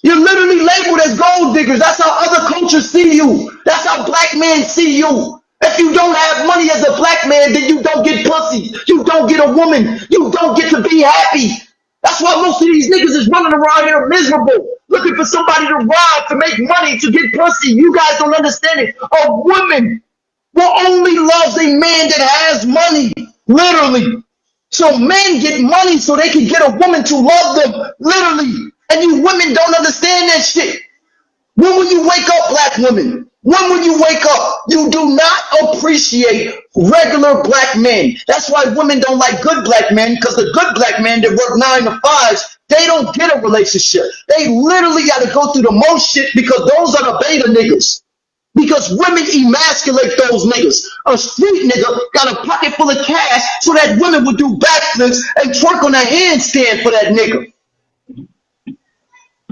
You're literally labeled as gold diggers. That's how other cultures see you. That's how black men see you. If you don't have money as a black man, then you don't get pussy. You don't get a woman. You don't get to be happy. That's why most of these niggas is running around here miserable, looking for somebody to rob to make money to get pussy. You guys don't understand it. A woman will only loves a man that has money, literally. So men get money so they can get a woman to love them, literally. And you women don't understand that shit. When will you wake up, black women? When will you wake up? You do not appreciate regular black men. That's why women don't like good black men, because the good black men that work 9 to 5s, they don't get a relationship. They literally got to go through the most shit because those are the beta niggas. Because women emasculate those niggas. A street nigga got a pocket full of cash so that women would do backflips and twerk on a handstand for that nigga.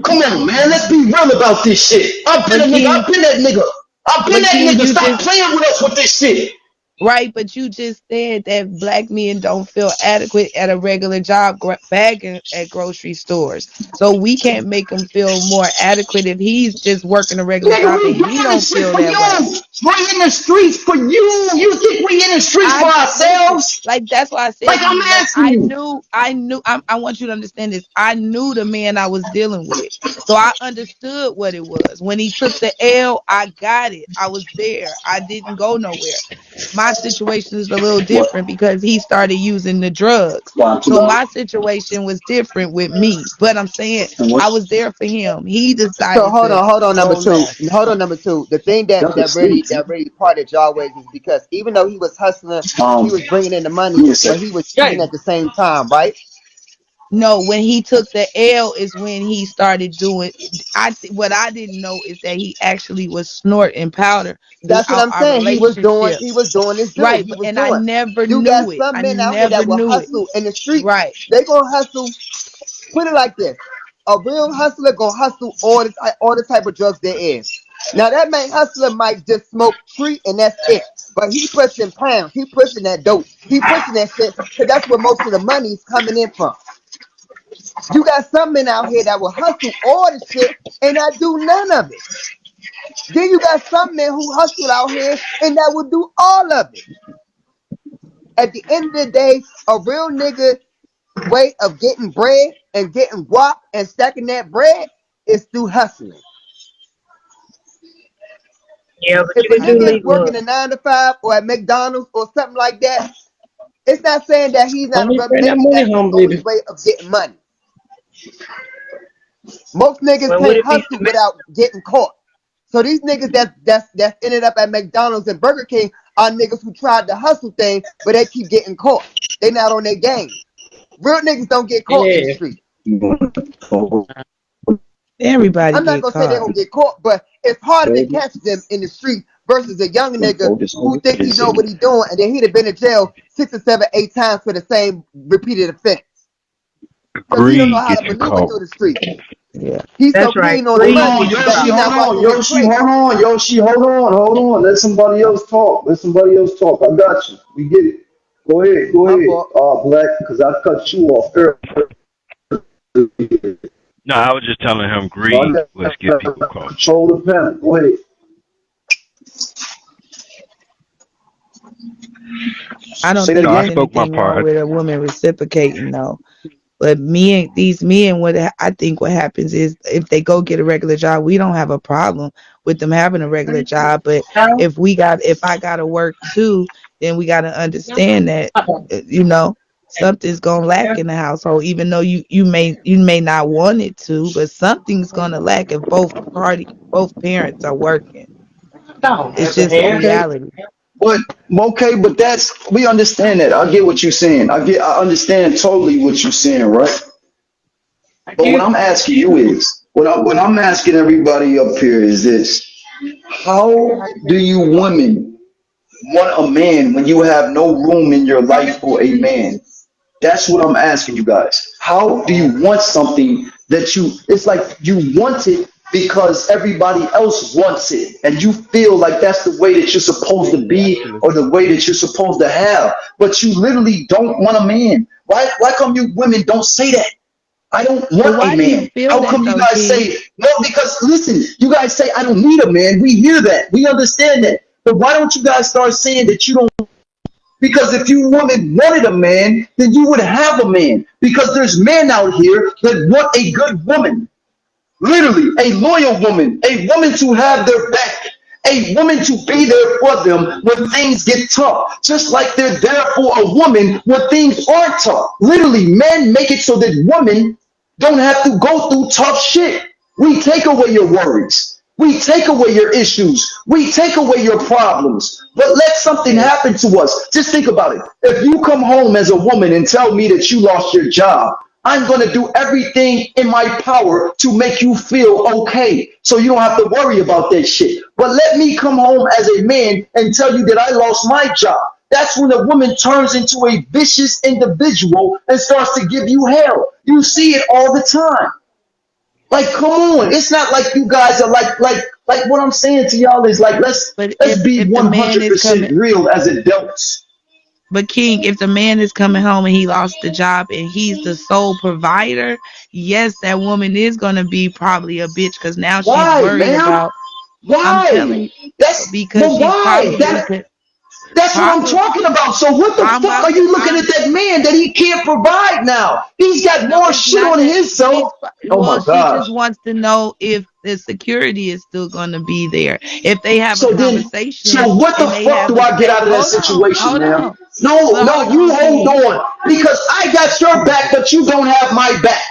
Come on, man. Let's be real about this shit. I've been a nigga. I've been that nigga. I've been that nigga. Stop playing with us with this shit. Right, but you just said that black men don't feel adequate at a regular job bagging at grocery stores. So we can't make him feel more adequate if he's just working a regular job and he don't feel that way. We're in the streets for you. You think we in the streets for ourselves? Like, that's why I said, like, I'm asking you. I want you to understand this. I knew the man I was dealing with. So I understood what it was. When he took the L, I got it. I was there. I didn't go nowhere. My situation is a little different because he started using the drugs. So my situation was different with me. But I'm saying I was there for him. He decided. So hold on, number two. The thing that really parted y'all ways is because even though he was hustling, he was bringing in the money, but he was cheating at the same time, right? No, when he took the L is when he started doing. What I didn't know is that he actually was snorting powder. That's what I'm saying. He was doing this, right? And I never knew it. You got some men out here that will hustle in the street. Right? They gonna hustle. Put it like this: a real hustler gonna hustle all the type of drugs there is. Now that man hustler might just smoke tree and that's it. But he pushing pounds. He pushing that dope. He pushing that shit because that's where most of the money is coming in from. You got some men out here that will hustle all the shit and not do none of it. Then you got some men who hustle out here and that will do all of it. At the end of the day, a real nigga way of getting bread and getting guap and stacking that bread is through hustling. Yeah, but if a nigga is working a 9 to 5 or at McDonald's or something like that, it's not saying that he's not a brother. That's the only way of getting money. Most niggas can't hustle without getting caught. So these niggas that's ended up at McDonald's and Burger King are niggas who tried to hustle things, but they keep getting caught. They not on their game. Real niggas don't get caught in the street. Everybody. I'm not gonna say they're gonna get caught, but it's harder to catch them in the street versus a young nigga who think he know what he's doing, and then he'd have been in jail 6 or 7, 8 times for the same repeated offense. Because he don't know how to maneuver through the street. Yeah, he's so keen on the money. Yoshi, hold on. Let somebody else talk. I got you. We get it. Go ahead. Black, because I cut you off earlier. No, I was just telling him greed was give people call. Control the panel. Go ahead. I don't think there's anything wrong with a woman reciprocating though. But these men, what I think what happens is if they go get a regular job, we don't have a problem with them having a regular job. But if I gotta work too, then we gotta understand that something's gonna lack in the household. Even though you may not want it to, but something's gonna lack if both parents are working. It's just a reality. But we understand that. I get what you're saying. I understand totally what you're saying, right? But what I'm asking you is, what I'm asking everybody up here is this: how do you women want a man when you have no room in your life for a man? That's what I'm asking you guys. How do you want something that it's like you want it because everybody else wants it, and you feel like that's the way that you're supposed to be or the way that you're supposed to have, but you literally don't want a man. Why come you women don't say that? I don't But want a why do you man. feel How that come you though, guys King? say no? Because listen, you guys say I don't need a man. We hear that. We understand that. But why don't you guys start saying that you don't? Because if you women wanted a man, then you would have a man. Because there's men out here that want a good woman. Literally, a loyal woman, a woman to have their back, a woman to be there for them when things get tough, just like they're there for a woman when things aren't tough. Literally, men make it so that women don't have to go through tough shit. We take away your worries. We take away your issues. We take away your problems. But let something happen to us. Just think about it. If you come home as a woman and tell me that you lost your job, I'm going to do everything in my power to make you feel okay. So you don't have to worry about that shit. But let me come home as a man and tell you that I lost my job. That's when a woman turns into a vicious individual and starts to give you hell. You see it all the time. Like, come on. It's not like you guys are like what I'm saying to y'all is like, let's But be if the man is 100% coming, real as adults. but King, if the man is coming home and he lost the job and he's the sole provider, yes, that woman is gonna be probably a bitch because now she's Why, worried ma'am? about. I'm telling Why? you, because But she's why? That's what I'm probably. talking about. So what the I'm fuck about are to. you looking at that man that he can't provide now? He's got No, more it's shit not on that himself. Oh well, my she gosh. just wants to know if the security is still going to be there. If they have a So then, conversation so what the and they fuck have do a I get space. out of that situation, Hold man? on. No, But no, hold you on, hold King. on. Because I got your back, but you don't have my back.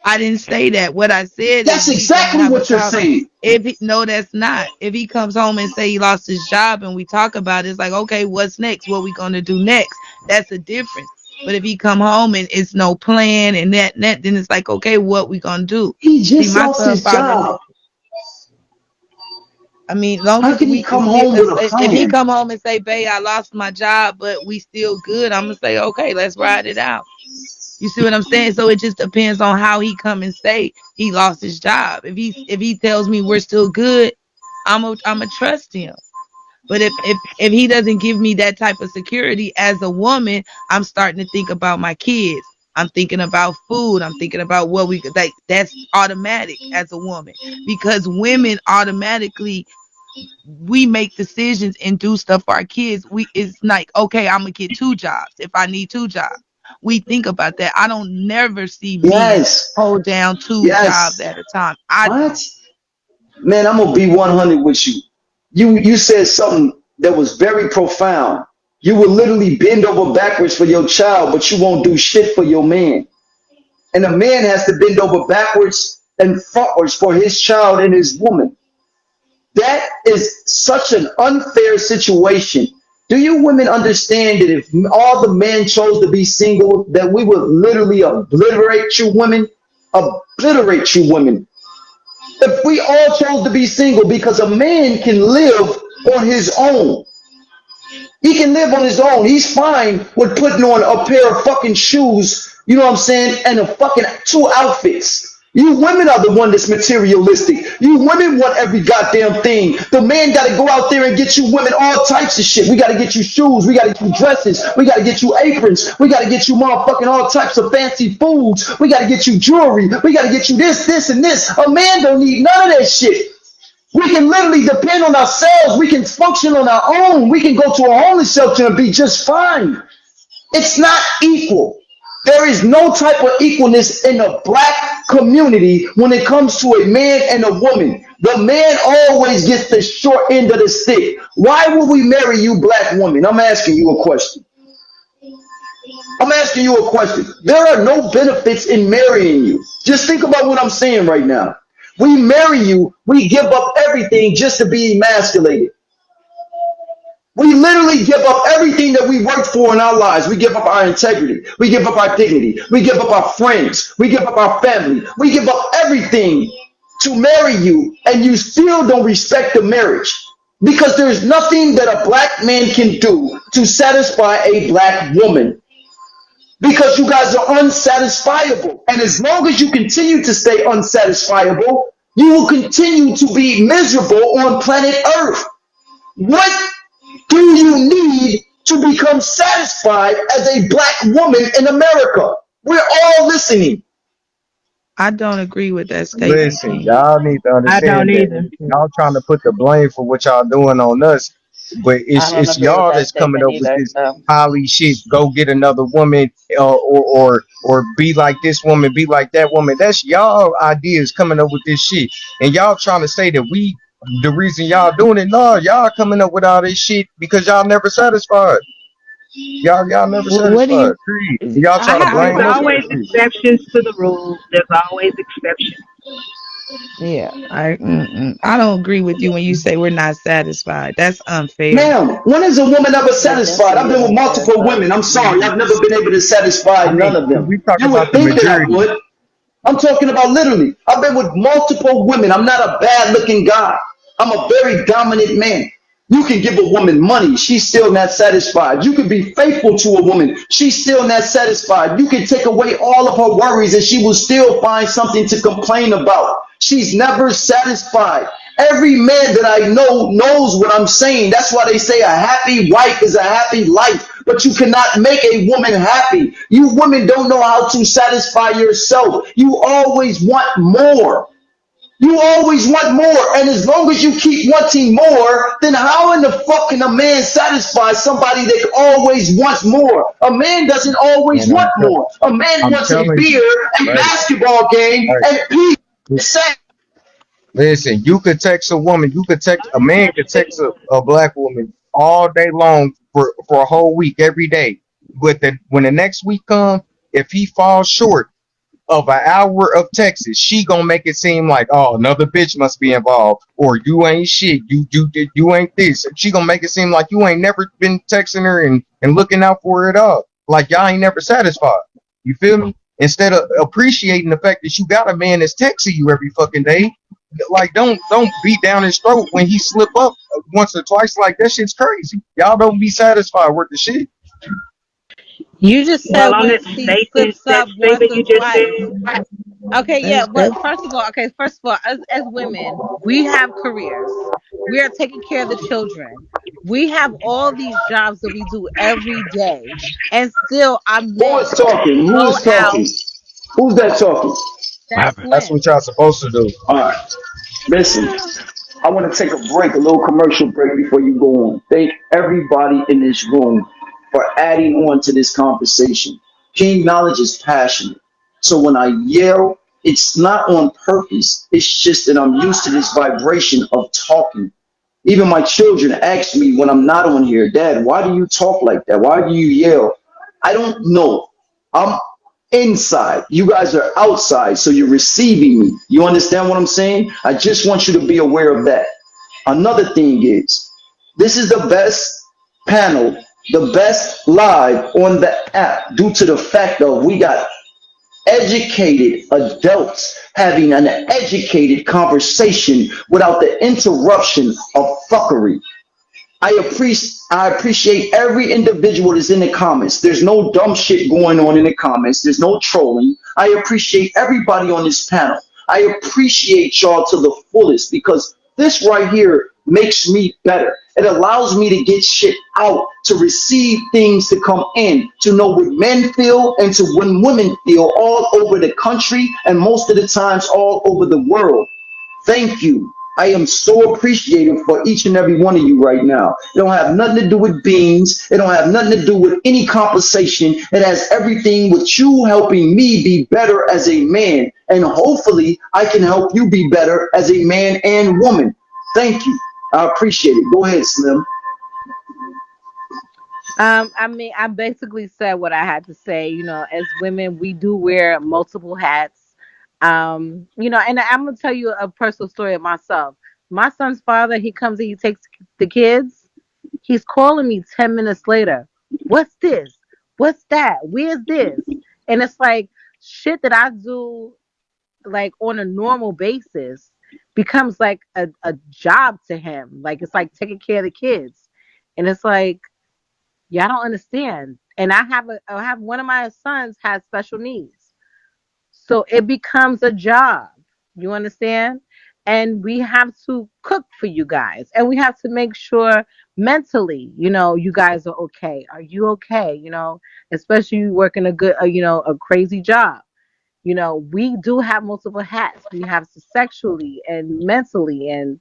I didn't say that. What I said is That's we gonna exactly have a what you're conversation. saying. If he, no, that's not. If he comes home and say he lost his job and we talk about it, it's like, okay, what's next? What we gonna do next? That's a difference. But if he come home and it's no plan and that, then it's like, okay, what we gonna do? He See, just my lost son his father. job. I mean, long How as can he we come still, home with a if he plan? come home and say, "Babe, I lost my job, but we still good," I'm gonna say, "Okay, let's ride it out." You see what I'm saying? So it just depends on how he come and say he lost his job. If he tells me we're still good, I'm a trust him. But if he doesn't give me that type of security as a woman, I'm starting to think about my kids. I'm thinking about food. I'm thinking about what we like. That's automatic as a woman because women automatically we make decisions and do stuff for our kids. It's like, okay, I'm gonna get 2 jobs if I need 2 jobs. We think about that. I don't never see men Yes. hold down 2 jobs Yes. at a time. I What? don't. Man, I'm gonna be 100 with you. You said something that was very profound. You will literally bend over backwards for your child, but you won't do shit for your man. And a man has to bend over backwards and forwards for his child and his woman. That is such an unfair situation. Do you women understand that if all the men chose to be single, that we would literally obliterate you women? Obliterate you women. If we all chose to be single, because a man can live on his own. He can live on his own. He's fine with putting on a pair of fucking shoes, you know what I'm saying, and a fucking 2 outfits. You women are the one that's materialistic. You women want every goddamn thing. The man got to go out there and get you women all types of shit. We got to get you shoes. We got to get you dresses. We got to get you aprons. We got to get you motherfucking all types of fancy foods. We got to get you jewelry. We got to get you this, this, and this. A man don't need none of that shit. We can literally depend on ourselves. We can function on our own. We can go to a homeless shelter and be just fine. It's not equal. There is no type of equalness in the black community when it comes to a man and a woman. The man always gets the short end of the stick. Why would we marry you, black women? I'm asking you a question. I'm asking you a question. There are no benefits in marrying you. Just think about what I'm saying right now. We marry you, we give up everything just to be emasculated. We literally give up everything that we worked for in our lives. We give up our integrity. We give up our dignity. We give up our friends. We give up our family. We give up everything to marry you, and you still don't respect the marriage. Because there's nothing that a black man can do to satisfy a black woman. Because you guys are unsatisfiable. And as long as you continue to stay unsatisfiable, you will continue to be miserable on planet Earth. What do you need to become satisfied as a black woman in America? We're all listening. I don't agree with that statement, Listen, King. y'all need to I don't understand that either. y'all trying to put the blame for what y'all doing on us, but I don't it's agree with y'all that that's coming statement up with either. this So holly shit. Go get another woman, or be like this woman, be like that woman. That's y'all ideas coming up with this shit, and y'all trying to say that we the reason y'all doing it. No, y'all coming up with all this shit because y'all never satisfied. Y'all never What do you? satisfied. Period. And y'all try to There's blame us for always the shit. exceptions to the rule. There's always exceptions. Yeah, I don't agree with you when you say we're not satisfied. That's unfair. Ma'am, when is a woman ever yeah, satisfied? I've definitely been with unfair. multiple So women. I'm sorry, I've never been able to satisfy I none mean, of if them. we talk You about would the think that I majority. would. I'm talking about literally. I've been with multiple women. I'm not a bad looking guy. I'm a very dominant man. You can give a woman money, she's still not satisfied. You can be faithful to a woman, she's still not satisfied. You can take away all of her worries and she will still find something to complain about. She's never satisfied. Every man that I know knows what I'm saying. That's why they say a happy wife is a happy life. But you cannot make a woman happy. You women don't know how to satisfy yourself. You always want more. You always want more. And as long as you keep wanting more, then how in the fuck can a man satisfy somebody that always wants more? A man doesn't always And want more. A man I'm wants a telling beer, you, a right, basketball game, right. and peace. Listen, you could text a woman, you could text a man could text a black woman all day long for a whole week, every day. But when the next week comes, if he falls short of an hour of Texas, she gonna make it seem like, oh, another bitch must be involved, or you ain't shit, you ain't this. She gonna make it seem like you ain't never been texting her and looking out for her at all. Like y'all ain't never satisfied. You feel me? Instead of appreciating the fact that you got a man that's texting you every fucking day, like don't beat down his throat when he slip up once or twice. Like that shit's crazy. Y'all don't be satisfied with the shit. You just said Well, on when that she statement, slips up once or you just twice. said, Okay, yeah, but That's first of all, as women, we have careers. We are taking care of the children. We have all these jobs that we do every day, and still our Who is men talking? Who go is talking? out. Who's that talking? What That's happened? That's what Slim. y'all supposed to do. All right. Listen, I want to take a break, a little commercial break before you go on. Thank everybody in this room for adding on to this conversation. King Knowledge is passionate. So when I yell, it's not on purpose. It's just that I'm used to this vibration of talking. Even my children ask me when I'm not on here, Dad, why do you talk like that? Why do you yell? I don't know. I'm inside. You guys are outside, so you're receiving me. You understand what I'm saying? I just want you to be aware of that. Another thing is, this is the best panel, the best live on the app due to the fact that we got educated adults having an educated conversation without the interruption of fuckery. I appreciate every individual that's in the comments. There's no dumb shit going on in the comments. There's no trolling. I appreciate everybody on this panel. I appreciate y'all to the fullest because this right here makes me better. It allows me to get shit out, to receive things to come in, to know what men feel and to when women feel all over the country and most of the times all over the world. Thank you. I am so appreciative for each and every one of you right now. It don't have nothing to do with beans. It don't have nothing to do with any compensation. It has everything with you helping me be better as a man. And hopefully I can help you be better as a man and woman. Thank you. I appreciate it. Go ahead, Slim. I mean, I basically said what I had to say. As women, we do wear multiple hats. And I'm gonna tell you a personal story of myself. My son's father, he comes and he takes the kids. He's calling me 10 minutes later. What's this? What's that? Where's this? And it's like shit that I do like on a normal basis becomes like a job to him. Like it's like taking care of the kids. And it's like y'all don't understand. And I have one of my sons has special needs. So it becomes a job. You understand? And we have to cook for you guys. And we have to make sure mentally, you guys are okay. Are you okay? Especially you working a good, a crazy job. You know, we do have multiple hats. We have sexually and mentally and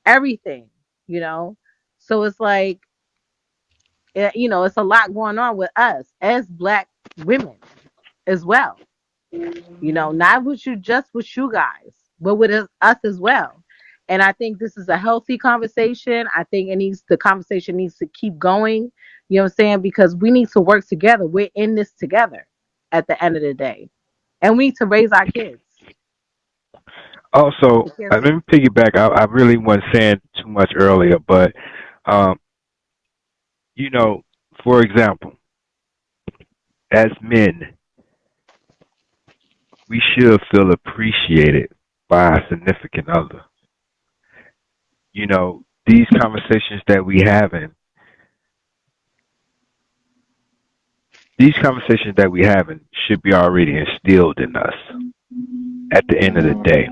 everything, you know. So it's like, you know, it's a lot going on with us as black women as well. You know, not with you, just with you guys, but with us as well. And I think this is a healthy conversation. I think the conversation needs to keep going. You know what I'm saying? Because we need to work together. We're in this together at the end of the day. And we need to raise our kids. Also, let me piggyback. I really wasn't saying too much earlier, but um, you know, for example, as men, we should feel appreciated by our significant other. You know, these conversations that we having should be already instilled in us at the end of the day.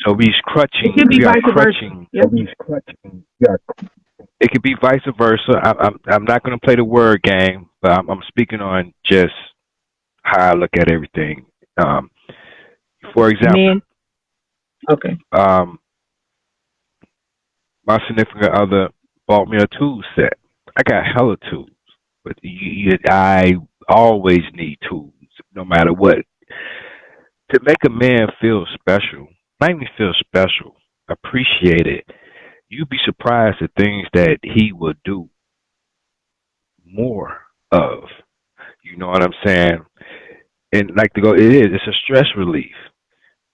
So we are crutching. Yep. It could be vice versa. I'm not going to play the word game, but I'm speaking on just how I look at everything. For example, Men. Okay. My significant other bought me a tool set. I got hella tools, but I always need tools, no matter what, to make a man feel special. Make me feel special, appreciated. You'd be surprised at things that he will do more of. You know what I'm saying? And like to go, it's a stress relief.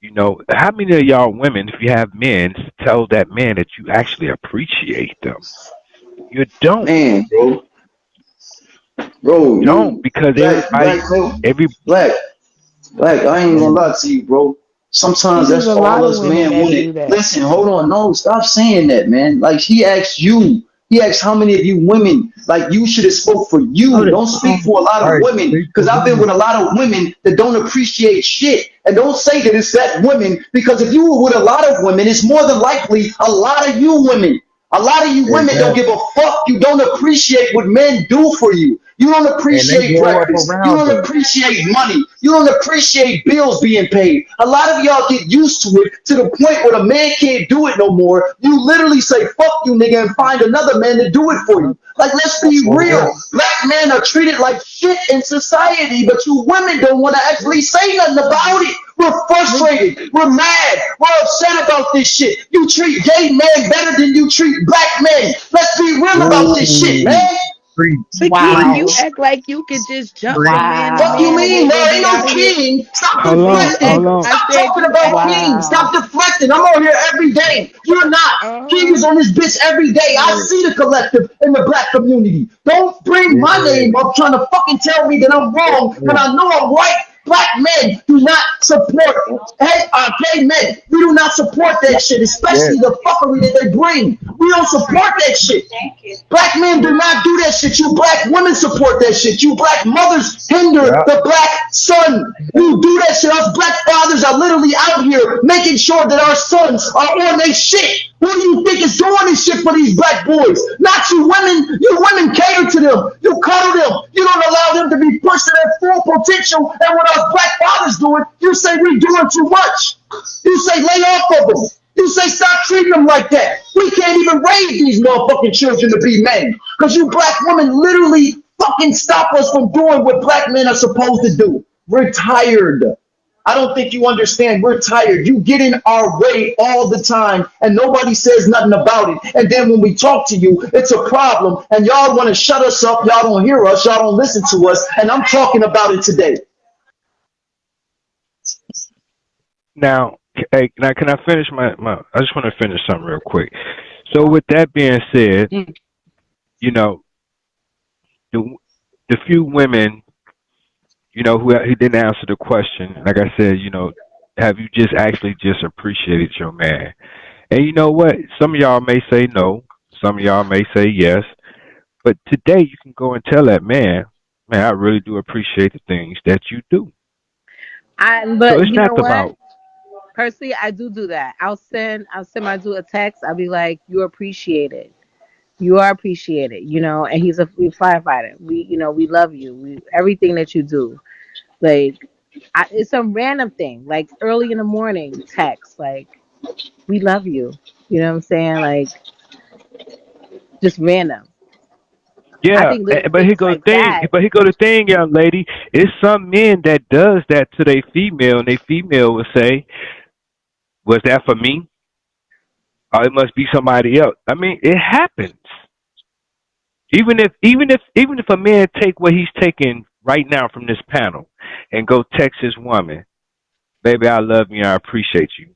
You know, how many of y'all women, if you have men, tell that man that you actually appreciate them? You don't. Man, bro, You don't you because black, bro, every black. Like, I ain't gonna lie to you, bro. Sometimes There's that's a all lot of us women men that wanted. do that. Listen, hold on. No, stop saying that, man. Like, he asked you. He asked how many of you women, like, you should have spoke for Oh, you. this Don't speak for a lot of Right. women. Because I've been with a lot of women that don't appreciate shit. And don't say that it's that women. Because if you were with a lot of women, it's more than likely a lot of you women. A lot of you women don't Exactly. give a fuck. You don't appreciate what men do for you. You don't And they appreciate grow up breakfast. You around don't them. appreciate money. You don't appreciate bills being paid. A lot of y'all get used to it to the point where a man can't do it no more. You literally say, fuck you, nigga, and find another man to do it for you. Like, let's be Oh, yeah. real. Black men are treated like shit in society, but you women don't want to actually say nothing about it. We're frustrated. We're mad. We're upset about this shit. You treat gay men better than you treat black men. Let's be real about this shit, Ooh. man. Preach. But King, wow. you Preach. act like you could just jump from Preach. man to Fuck you man and mean? they There gonna ain't be no out here. king. Stop hold on, I deflecting. hold on. I Stop said talking you about act king. Wow. Stop deflecting. I'm on here every day. You're not. King uh-huh. is on this bitch every day. I see the collective in the black community. Don't bring Yeah. my name up trying to fucking tell me that I'm wrong when I know I'm right. Black men do not support gay men. We do not support that shit, Yeah. especially the fuckery that they bring. We don't support that shit. Black men do not do that shit. You black women support that shit. You black mothers hinder Yeah. the black son. You do that shit. Us black fathers are literally out here making sure that our sons are on their shit. Who do you think is doing this shit for these black boys? Not you women. You women cater to them. You cuddle them. You don't allow them to be pushed to their full potential. And what us black fathers doing, you say we doing too much. You say lay off of them. You say stop treating them like that. We can't even raise these motherfucking children to be men. Because you black women literally fucking stop us from doing what black men are supposed to do. We're tired. I don't think you understand. We're tired. You get in our way all the time and nobody says nothing about it. And then when we talk to you, it's a problem. And y'all want to shut us up. Y'all don't hear us. Y'all don't listen to us. And I'm talking about it today. Now, hey, now can I finish my? I just want to finish something real quick. So, with that being said, you know, the the few women, you know, who didn't answer the question, like I said, you know, have you just actually just appreciated your man? And you know what? Some of y'all may say no. Some of y'all may say yes. But today you can go and tell that man, I really do appreciate the things that you do. So But it's you not know what? about Personally, I do that. I'll send my dude a text. I'll be like, "You appreciate it. You are appreciated." You know, and he's a firefighter. We love you. Everything that you do. Like, It's a random thing, like early in the morning text, like we love you. You know what I'm saying? Like just random. I Yeah, think little but here things go the like thing. that. But here go the thing, young lady. It's some men that does that to their female, and their female will say, "Was that for me? Or it must be somebody else." I mean, it happens. Even if a man take what he's taking right now from this panel, and go text his woman, "Baby, I love you. I appreciate you."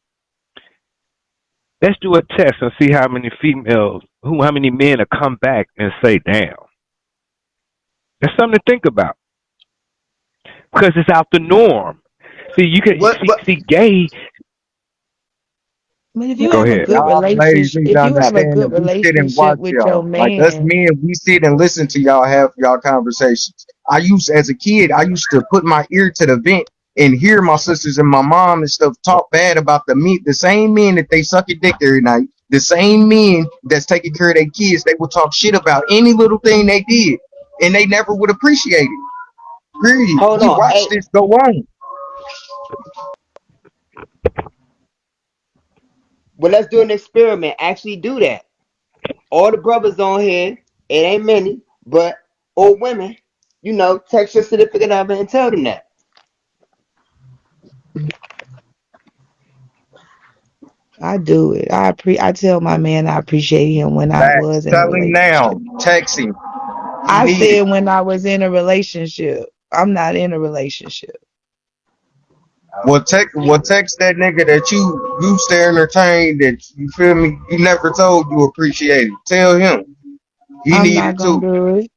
Let's do a test and see how many how many men will come back and say, "Damn." That's something to think about because it's out the norm. See, you can What? But see gay. But if you Go have a ahead. good Y'all ladies relationship, need to if you have a understand that good we sit and relationship watch with your y'all. Like us man, men, we sit and listen to y'all have y'all conversations. As a kid, I used to put my ear to the vent and hear my sisters and my mom and stuff talk bad about the same men that they suck a dick every night, the same men that's taking care of their kids. They would talk shit about any little thing they did, and they never would appreciate it. Period. Hold We on. watch Hey, this go on. well, let's do an experiment. Actually, do that. All the brothers on here, it ain't many, but or women, text your significant other and tell them that. I do it. I tell my man I appreciate him when I Facts. was in a Tell him now. relationship. Text him. He I need it. said when I was in a relationship. I'm not in a relationship. Text that nigga that you used to entertain that you feel me, you never told you appreciate it. Tell him. He I'm need not it gonna too. do it.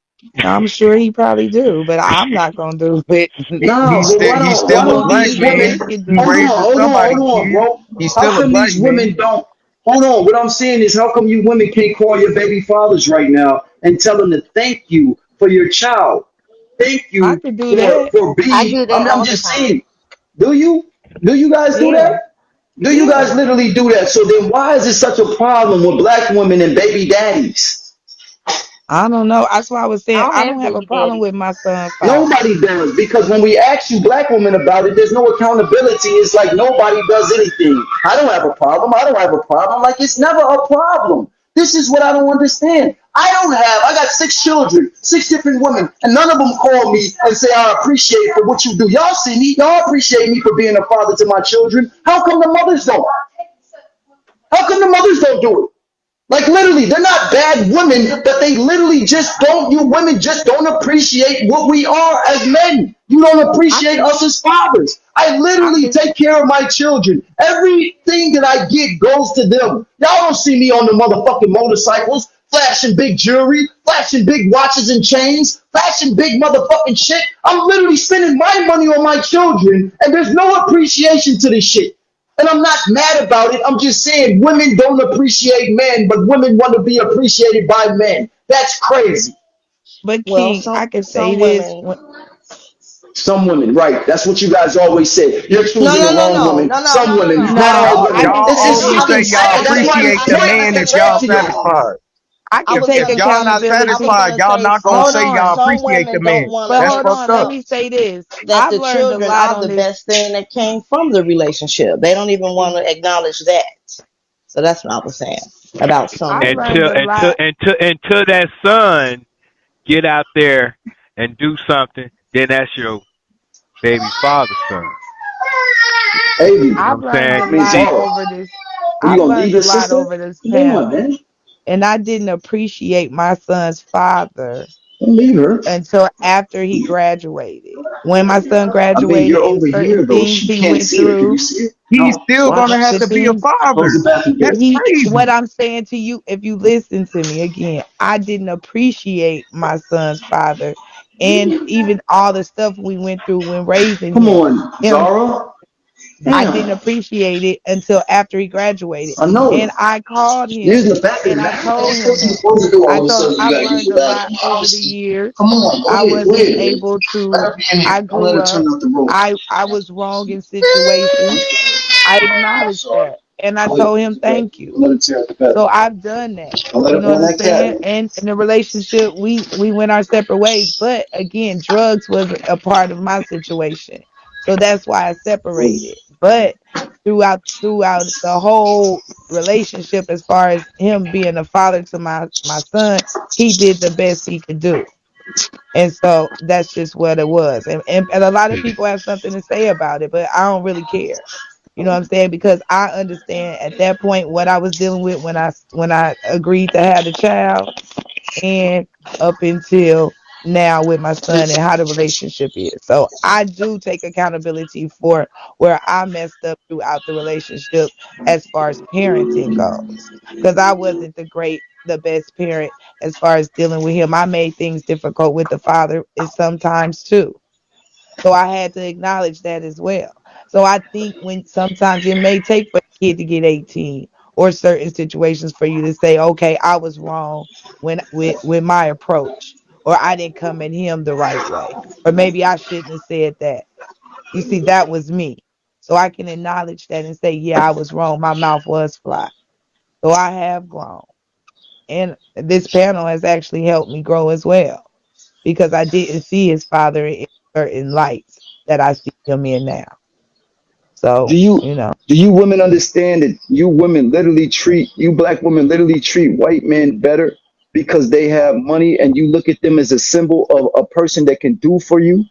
I'm sure he probably do, but I'm not gonna do it. nah, but He's why still a don't black these He women? man. can He do Hold it. on, raising hold on, somebody's hold on, kid. bro. He's How still a come black these man. women don't? Hold on. What I'm saying is, how come you women can't call your baby fathers right now and tell them to thank you for your child? Thank I you could do for that. I being. do I mean, that I'm all the just time. saying. Do you? Do you guys do Yeah. that? Do you guys Yeah. literally do that? So then, why is it such a problem with black women and baby daddies? I don't know. That's why I was I saying don't I don't have have a baby problem daddies. with my son's father. Nobody does, because when we ask you black women about it, there's no accountability. It's like nobody does anything. I don't have a problem. I don't have a problem. Like, it's never a problem. This is what I don't understand. I got 6 children, 6 different women, and none of them call me and say, I appreciate for what you do. Y'all see me. Y'all appreciate me for being a father to my children. How come the mothers don't? How come the mothers don't do it? Like, literally, they're not bad women, but they literally just don't, you women just don't appreciate what we are as men. You don't I appreciate can us as fathers. I I literally can take care of my children. Everything that I get goes to them. Y'all don't see me on the motherfucking motorcycles, flashing big jewelry, flashing big watches and chains, flashing big motherfucking shit. I'm literally spending my money on my children, and there's no appreciation to this shit. And I'm not mad about it. I'm just saying women don't appreciate men, but women want to be appreciated by men. That's crazy. but Well, King, some I can say some this women. when Some women, right? That's what you guys always say. You're No, choosing no, the no, wrong no, woman. no, no, Some no, no, women, no. not all no, I women. can Y'all This say is always this. fucking say y'all sad. That's why appreciate this I the can, point. I man can, if Talk y'all to y'all. satisfied. I I can was take If gonna, y'all not I was accountability. satisfied, gonna y'all say not gonna Hold say y'all on. some appreciate the women don't man. want But to That's hold accept fucked on, let up. me say this. that I've the learned a children lot are on the this. best thing that came from the relationship. They don't even want to acknowledge that. So that's what I was saying about some I've women. learned Until a until lot. until until that son get out there and do something, then that's your baby father's son. Hey, You know I've what I'm learned saying? a Miss lot See, Zara, over this. what, you I've gonna leave learned your a lot sister? over this Come on, panel. man. And I didn't appreciate my son's father Don't leave her. until after he graduated. When my son I mean, you're graduated and over certain here though. things She he can't went see it. Can you through, see it? He's No. still gonna Watch. have the to be a things Close father. the bathroom door. That's he crazy. what I'm saying to you, if you listen to me again, I didn't appreciate my son's father and even all the stuff we went through when raising Come him. on, Him Zara. I didn't Damn. appreciate it until after he graduated. I And know. I called You're in him the back of and the I bathroom. How you told him supposed to that. close the door I all of a told him sudden? You I've gotta use learned the a lot bathroom. over the Obviously. years. Come on, go I ahead, go wasn't ahead, baby. able Let to her be in here. I Don't let grew her turn up. out the room. I was wrong in situations. I I'm acknowledged sorry. that. And I Go ahead. told him thank Don't you. let her tear out the So bathroom. I've done that. Don't let You her know go what in I'm that saying? cabinet. And in the relationship, we went our separate ways. But again, drugs was a part of my situation. So that's why I separated. But throughout the whole relationship, as far as him being a father to my son, he did the best he could do. And so that's just what it was. And a lot of people have something to say about it, but I don't really care. You know what I'm saying? Because I understand at that point what I was dealing with when I agreed to have the child, and up until now with my son and how the relationship is. So I do take accountability for where I messed up throughout the relationship as far as parenting goes. Because I wasn't the best parent as far as dealing with him. I made things difficult with the father sometimes too. So I had to acknowledge that as well. So I think when sometimes it may take for a kid to get 18 or certain situations for you to say, okay, I was wrong with my approach, or I didn't come at him the right way, or maybe I shouldn't have said that. You see, that was me. So I can acknowledge that and say, yeah, I was wrong. My mouth was fly. So I have grown. And this panel has actually helped me grow as well because I didn't see his father in certain lights that I see him in now. Do So, you do you women understand that you black women literally treat white men better because they have money and you look at them as a symbol of a person that can do for you?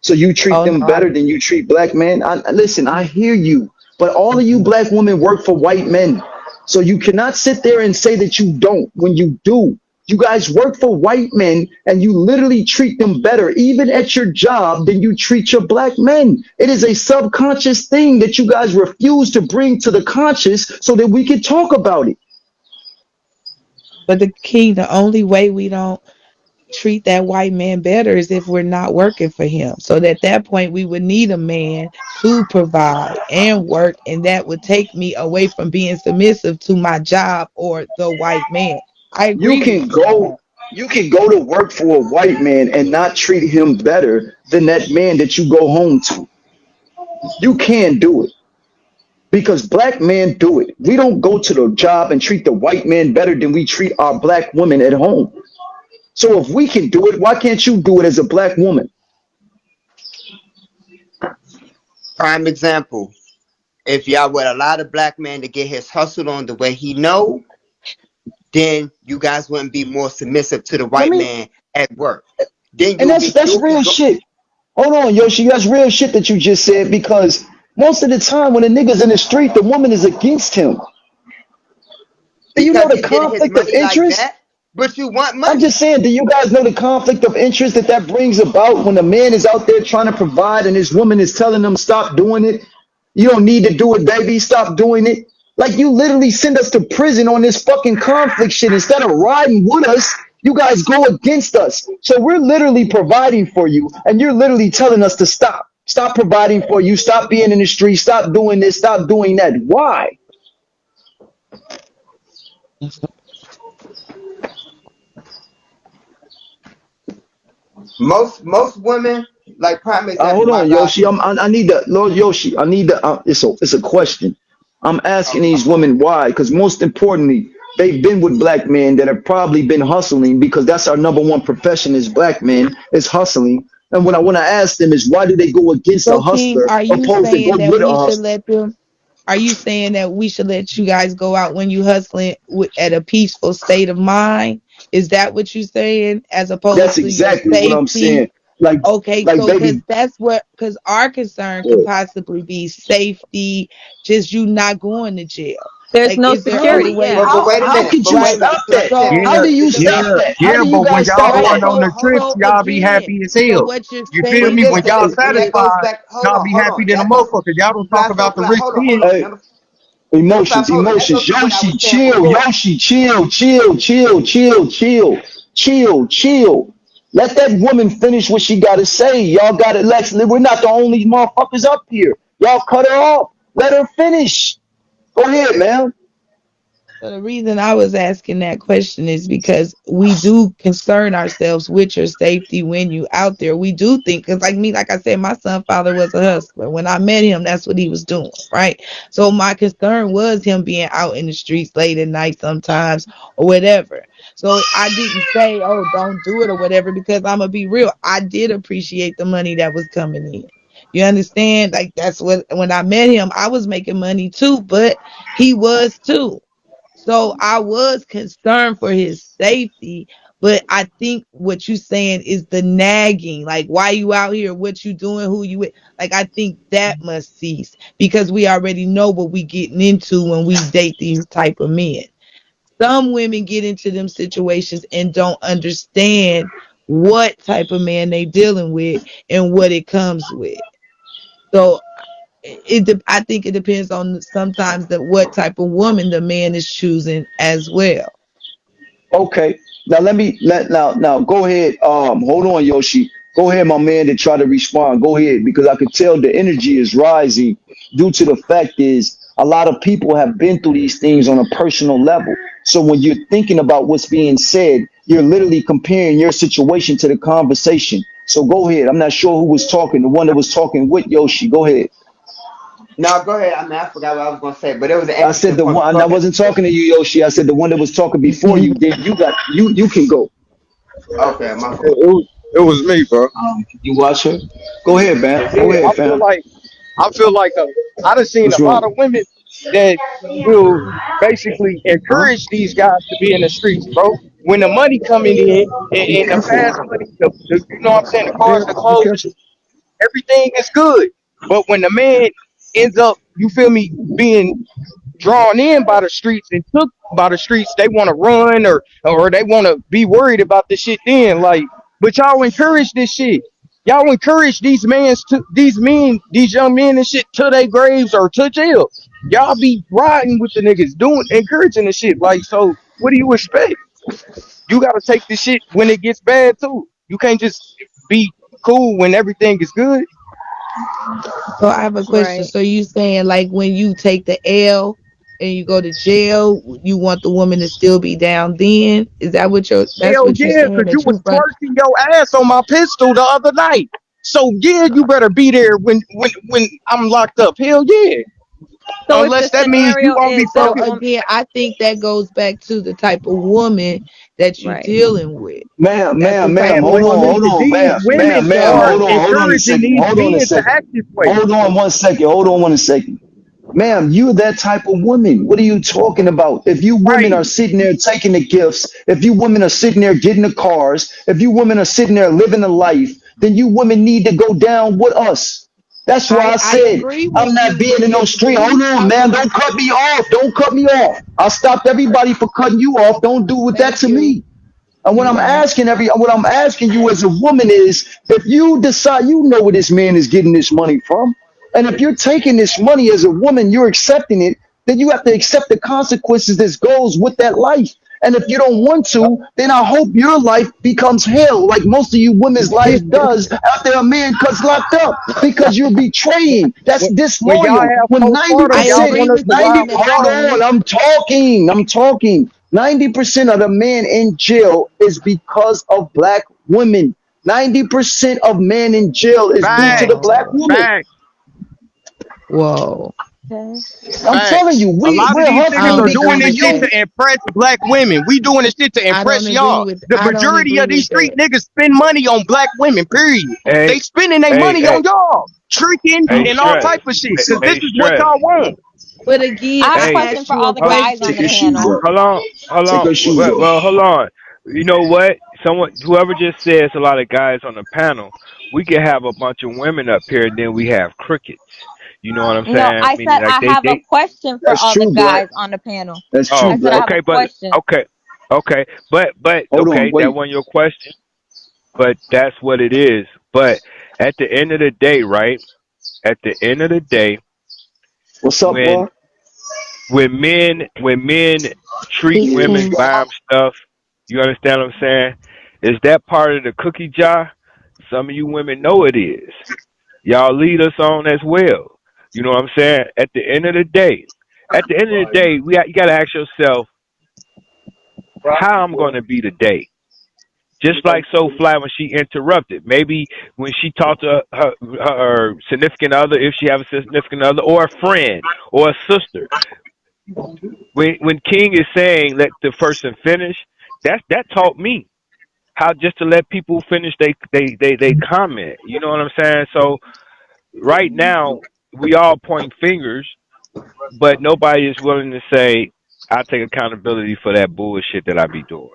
So you treat oh no, them better than you treat black men. Listen, I hear you, but all of you black women work for white men. So you cannot sit there and say that you don't when you do. You guys work for white men and you literally treat them better, even at your job, than you treat your black men. It is a subconscious thing that you guys refuse to bring to the conscious so that we can talk about it. but the only way we don't treat that white man better is if we're not working for him. So at that point, we would need a man to provide and work, and that would take me away from being submissive to my job or the white man. I You agree with can you on that. go you can go to work for a white man and not treat him better than that man that you go home to. You can do it because black men do it. We don't go to the job and treat the white man better than we treat our black women at home. So if we can do it, why can't you do it as a black woman? Prime example. If y'all would allow the black man to get his hustle on the way he know, then you guys wouldn't be more submissive to the Let white me, man at work. Then and that's you'll be real go, shit. Hold on, Yoshi, that's real shit that you just said because most of the time when a nigga's in the street, the woman is against him. Do you know because the he's getting his conflict of money like interest? that. But you want I'm money. just saying, do you guys know the conflict of interest that that brings about when a man is out there trying to provide and his woman is telling him, stop doing it? You don't need to do it, baby. Stop doing it. Like, you literally send us to prison on this fucking conflict shit. Instead of riding with us, you guys go against us. So we're literally providing for you, and you're literally telling us to stop. Stop providing for you. Stop being in the street. Stop doing this. Stop doing that. Why? Most women, like prime example, Hold my on, god Yoshi. sister. I need the Lord Yoshi. I need the. It's a question. I'm asking Okay. these women why, because most importantly, they've been with black men that have probably been hustling because that's our number one profession is black men is hustling. And when I ask them is why do they go against a So, King, hustler are you opposed to go saying that with a we should hustler? let them? Are you saying that we should let you guys go out when you hustling at a peaceful state of mind? Is that what you're saying, as That's opposed to your exactly what I'm safety? saying. Like, Okay, like so because baby, because our concern could possibly be safety, just you not going to jail. There's Like, no is there other security. ways? Yeah. But wait a how minute. could But you wait a Right. minute. stop So that? Tim, How So, Yeah, do you listen. stop yeah, that? How yeah. do you But when guys y'all stop right. going that? on the trips, So y'all be again, happy as so hell. what you're You feel But saying me? When is listen, y'all is but that goes satisfied, back. y'all be Hold happy on. than a That goes. motherfucker. Y'all don't talk Flat, about the flat. rich men. Hold on. Hey, Number five. emotions, Hold on. That emotions. goes to what I Yoshi, was saying chill. before. Yoshi, chill, chill, chill, chill, chill, chill, chill. Let that woman finish what she got to say. Y'all got it, Lex. We're not the only motherfuckers up here. Y'all cut her off. Let her finish. Go ahead, man. So the reason I was asking that question is because we do concern ourselves with your safety when you out there. We do think, because like me, like I said, my son father was a hustler. When I met him, that's what he was doing, right? So my concern was him being out in the streets late at night sometimes or whatever. So I didn't say, oh, don't do it or whatever, because I'm gonna be real. I did appreciate the money that was coming in. You understand? Like that's what when I met him, I was making money too, but he was too. So I was concerned for his safety, but I think what you saying is the nagging, like why you out here, what you doing, who you with. Like I think that must cease because we already know what we getting into when we date these type of men. Some women get into them situations and don't understand what type of man they dealing with and what it comes with. So I think it depends on sometimes what type of woman the man is choosing as well. Okay. Now now go ahead. Hold on, Yoshi. Go ahead, my man, to try to respond. Go ahead, because I could tell the energy is rising due to the fact is a lot of people have been through these things on a personal level. So when you're thinking about what's being said, you're literally comparing your situation to the conversation. So go ahead. I'm not sure who was talking. The one that was talking with Yoshi. Go ahead. No, go ahead. I mean, I forgot what I was gonna say, but it was an I said interesting the point. one. Go I ahead. wasn't talking to you, Yoshi. I said the one that was talking before you. Then you got you. You can go. Okay, my fault. It was me, bro. You watch her. Go ahead, man. Go Yeah, ahead, fam. I feel like I done seen What's a lot wrong? of women that will basically encourage these guys to be in the streets, bro. When the money coming Be in the careful. fast money, you know what I'm saying, the Be cars, the careful. Be clothes, careful. everything is good. But when the man ends up, you feel me, being drawn in by the streets and took by the streets, they want to run or they want to be worried about this shit then. Like, but y'all encourage this shit. Y'all encourage these young men and shit to their graves or to jail. Y'all be riding with the niggas, doing encouraging the shit. Like, so what do you expect? You gotta take this shit when it gets bad too. You can't just be cool when everything is good. So I have a question. Right. So you saying like when you take the L and you go to jail, you want the woman to still be down then? Is that what that's Hell what you yeah, saying cause you that was you front? twerking your ass on my pistol the other night. So yeah, you better be there when I'm locked up. Hell yeah. So if the Unless that means you scenario gonna be is So that fucking woman, again, I think that goes back to the type of woman that you right? dealing with. Ma'am, That's the ma'am, type ma'am. man. of But woman. these Ma'am, women ma'am, ma'am. are So Hold on a encouraging second. these Hold on a men to second. act this way. Hold on 1 second. Hold on 1 second. Ma'am, you're that type of woman. What are you talking about? If you women Right. are sitting there taking the gifts, if you women are sitting there getting the cars, if you women are sitting there living the life, then you women need to go down with us. That's why I I said agree I'm with not you, being but in no street. when Hold you on, talking man. about, Don't cut me off. Don't cut me off. I stopped everybody for cutting you off. Don't do with that thank to you. me. And You right. what I'm asking you as a woman is, if you decide you know where this man is getting this money from, and if you're taking this money as a woman, you're accepting it, then you have to accept the consequences that goes with that life. And if you don't want to, then I hope your life becomes hell, like most of you women's life does after a man cuts locked up, because you're betraying. That's When y'all disloyal. have When postpartum, I 90%, y'all agree want us with to you 90, ride on with that, hold y'all. on, Tony. I'm talking. 90% of the men in jail is because of black women. 90% of men in jail is due to the Facts, black Whoa. woman. facts, Whoa. Okay. I'm telling facts. you, A lot of we're these I niggas hustling don't are agree doing because of this with shit you. that. to impress black women. We doing this shit to I don't impress agree y'all. with The I don't majority agree of these with street that. niggas spend money on black women, period. They Hey, spending their hey, money hey, on y'all, tricking hey, and all stress. type of shit. Hey, Cause this hey, is what stress. y'all want. But again, I have a I Hey, question asked for you a all the hold, guys on Take the your question. shoes panel. off. hold on, hold Take on. your shoes off. Well, hold on. You know what? Whoever just says a lot of guys on the panel, we could have a bunch of women up here, and then we have crickets. You know what I'm No, saying? I Meaning said like I have a they. question for That's all the true, black. guys on the panel. That's Oh, true, I said I black. have a okay, but question. okay, okay, but Hold on, okay, that wait. wasn't your question, but that's what it is. But at the end of the day, right? At the end of the day, What's up, when boy? when men treat Peace, women, King. buy them stuff, you understand what I'm saying? Is that part of the cookie jar? Some of you women know it is. Y'all lead us on as well. You know what I'm saying? At the end of the day, you got to ask yourself how I'm going to be today. Just like So Fly when she interrupted. Maybe when she talked to her significant other, if she have a significant other, or a friend, or a sister. When King is saying let the person finish, that taught me how just to let people finish they comment. You know what I'm saying? So right now we all point fingers, but nobody is willing to say, I take accountability for that bullshit that I be doing.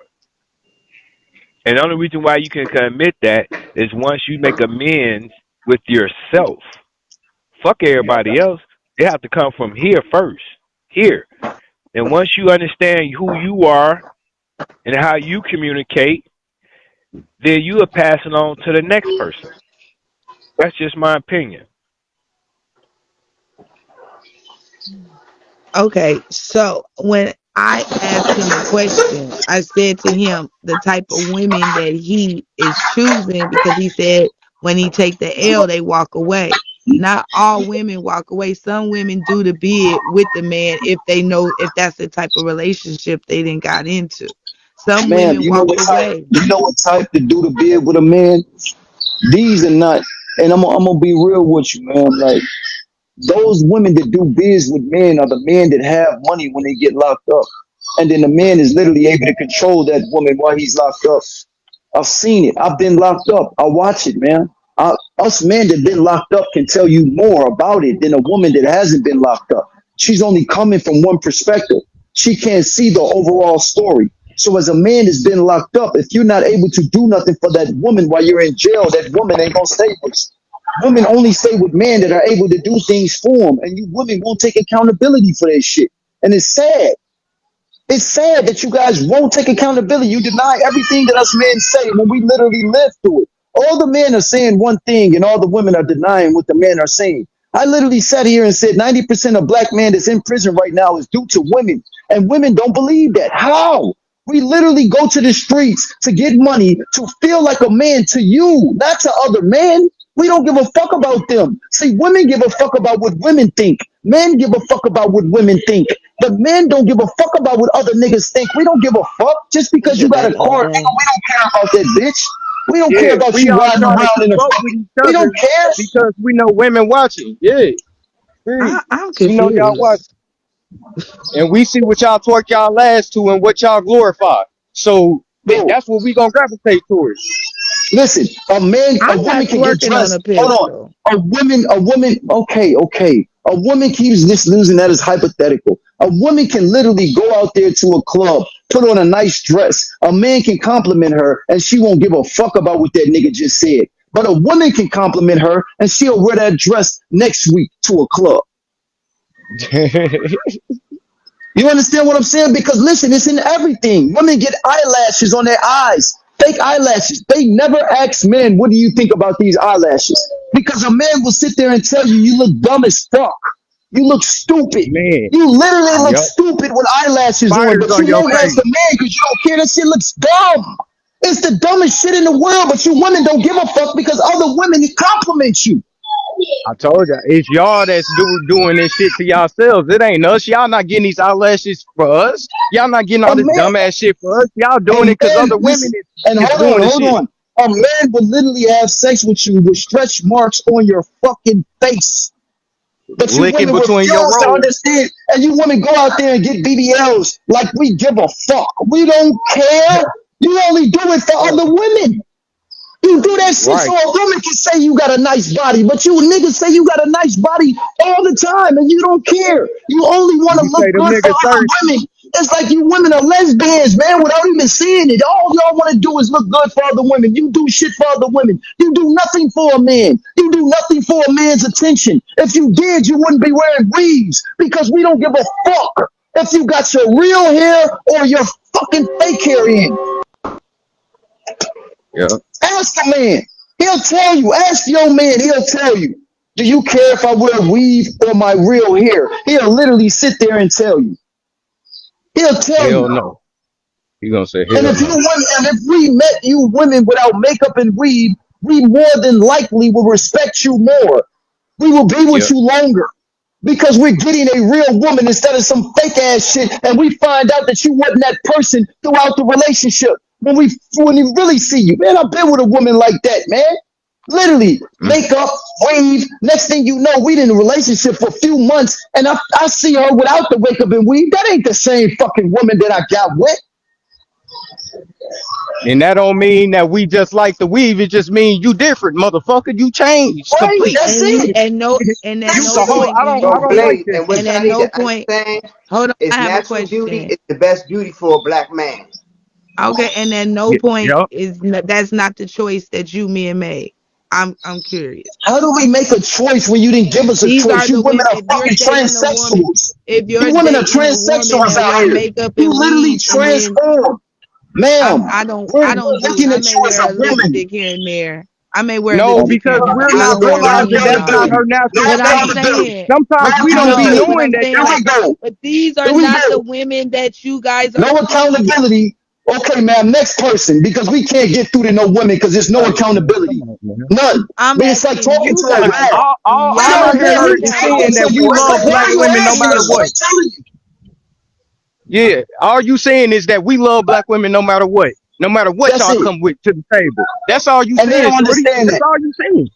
And the only reason why you can admit that is once you make amends with yourself. Fuck everybody else. They have to come from here first. Here. And once you understand who you are and how you communicate, then you are passing on to the next person. That's just my opinion. Okay, so when I asked him the question, I said to him the type of women that he is choosing, because he said when he take the L, they walk away. Not all women walk away. Some women do the bid with the man if they know if that's the type of relationship they didn't got into. Some Man, women you know walk what type? away. You know what type to do the bid with a man? These are not. And I'm gonna be real with you, man. Like those women that do biz with men are the men that have money when they get locked up, and then the man is literally able to control that woman while he's locked up. I've seen it. I've been locked up. I watch it, man. Us men that been locked up can tell you more about it than a woman that hasn't been locked up. She's only coming from one perspective. She can't see the overall story. So as a man that's been locked up, if you're not able to do nothing for that woman while you're in jail, that woman ain't gonna stay with you. Women only stay with men that are able to do things for them, and you women won't take accountability for that shit. And it's sad. It's sad that you guys won't take accountability. You deny everything that us men say when we literally live through it. All the men are saying one thing and all the women are denying what the men are saying. I literally sat here and said 90% of black men that's in prison right now is due to women. And women don't believe that. How? We literally go to the streets to get money to feel like a man to you, not to other men. We don't give a fuck about them. See, women give a fuck about what women think. Men give a fuck about what women think. But men don't give a fuck about what other niggas think. We don't give a fuck. Just because you got a car, nigga, we don't care about that bitch. We don't care Yeah, about we you all riding trying to around in keep a up with fucking. each We other don't care. because we know women watching. Yeah, period. I'm We know y'all watch, confused. and we see what y'all twerk y'all ass to and what y'all glorify. So Bro, that's what we gonna gravitate towards. listen, a I'm woman not can get twerking on dressed. a Hold on. pedestal. A woman, okay. A woman keeps this losing that is hypothetical. A woman can literally go out there to a club, put on a nice dress. A man can compliment her and she won't give a fuck about what that nigga just said. But a woman can compliment her and she'll wear that dress next week to a club. You understand what I'm saying? Because listen, it's in everything. Women get eyelashes on their eyes, fake eyelashes. They never ask men, what do you think about these eyelashes? Because a man will sit there and tell you, you look dumb as fuck. You look stupid. Man, You literally look yup. stupid with eyelashes on, Spiders but on you your won't ask face. a man because you don't care. That shit looks dumb. It's the dumbest shit in the world, but you women don't give a fuck because other women compliment you. I told you, it's y'all that's doing this shit to yourselves. It ain't us. Y'all not getting these eyelashes for us. Y'all not getting A all this man, dumbass shit for us. Y'all a doing it because man, other women listen, and is doing the hold shit. on. A man would literally have sex with you with stretch marks on your fucking face. But you Licking women between your refuse to rolls. understand, and you women go out there and get BBLs like we give a fuck. We don't care. You only do it for Yeah, other women. You do that shit so right. a woman can say you got a nice body, but you niggas say you got a nice body all the time and you don't care. You only want to You say look them good for niggas other thirsty. women. It's like you women are lesbians, man, without even seeing it. All y'all want to do is look good for other women. You do shit for other women. You do nothing for a man. You do nothing for a man's attention. If you did, you wouldn't be wearing weaves because we don't give a fuck if you got your real hair or your fucking fake hair in. Yeah. Ask a man. He'll tell you. Ask your man. He'll tell you. Do you care if I wear weave or my real hair? He'll literally sit there and tell you. He'll tell Hell you. no. You gonna say And hell if you no. women, and if we met you women without makeup and weave, we more than likely will respect you more. We will be with Yep. you longer because we're getting a real woman instead of some fake ass shit. And we find out that you wasn't that person throughout the relationship. When we really see you, man, I've been with a woman like that, man. Literally, Mm. makeup, weave. Next thing you know, we in a relationship for a few months, and I see her without the makeup and weave. That ain't the same fucking woman that I got with. And that don't mean that we just like the weave. It just means you different, motherfucker. You changed Right, completely. that's it. And at You That's no the whole. it. point do I So, you don't like Blade, this and what and shit. y'all at need no to point understand hold on, is I have a natural beauty question. is the best beauty for a black man. Okay, and at no point Yep. that's not the choice that you men made. I'm curious. How do we make a choice when you didn't give us a These choice? are You the women women. are If you're fucking dating a woman, transsexuals. if You you're women are dating a woman transsexuals that out wear here. makeup You and literally weave, and then transform. Ma'am, I we're don't do it. looking I at may you as wear a a woman. lipstick here and there. I may wear a No, lipstick here because and there, but we're I not don't wear No weave realizing that's and not accountability. her all. No natural But I'm state. accountability. saying, No Sometimes we don't be no, accountability. but knowing I'm that saying Here that's we like, go. but these are Here we not the go. women that you guys are. No accountability. Okay, ma'am, next person, because we can't get through to no women because there's no like, man, come accountability. on, man. None. I'm It's like asking talking you to a guys. wall. I All Y'all I know, are hear man. you her We is guys talking saying are to that you. we It's love like, why black are you women no asking matter us? what. We're telling you. Yeah, all you saying is that we love black women no matter what. No matter what That's y'all it. come with to the table. That's all you And they saying, don't shorty. understand That's that. all you saying.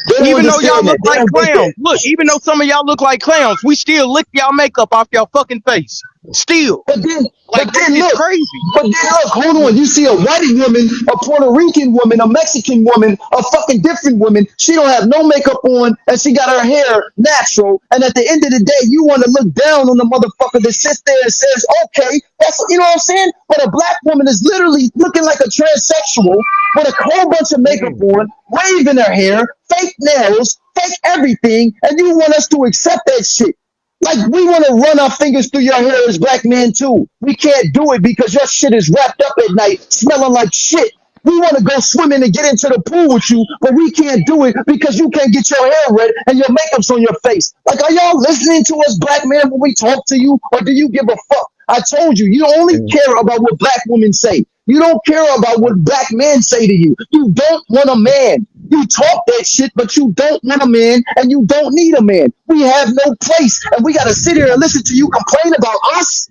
They don't Even though y'all understand that. look They like don't get clowns. that. Look, even though some of y'all look like clowns, we still lick y'all makeup off y'all fucking face. Still. But then, Like that shit's look. crazy. But then look, hold on. You see a white woman, a Puerto Rican woman, a Mexican woman, a fucking different woman. She don't have no makeup on, and she got her hair natural. And at the end of the day, you want to look down on the motherfucker that sits there and says, "Okay, that's you know what I'm saying." But a black woman is literally looking like a transsexual with a whole bunch of makeup Man. on, waving her hair, fake nails, fake everything, and you want us to accept that shit. Like we want to run our fingers through your hair as black men too. We can't do it because your shit is wrapped up at night, smelling like shit. We want to go swimming and get into the pool with you, but we can't do it because you can't get your hair red and your makeup's on your face. Like, are y'all listening to us, black men, when we talk to you, or do you give a fuck? I told you, you only care about what black women say. You don't care about what black men say to you. You don't want a man. You talk that shit, but you don't want a man and you don't need a man. We have no place, and we got to sit here and listen to you complain about us.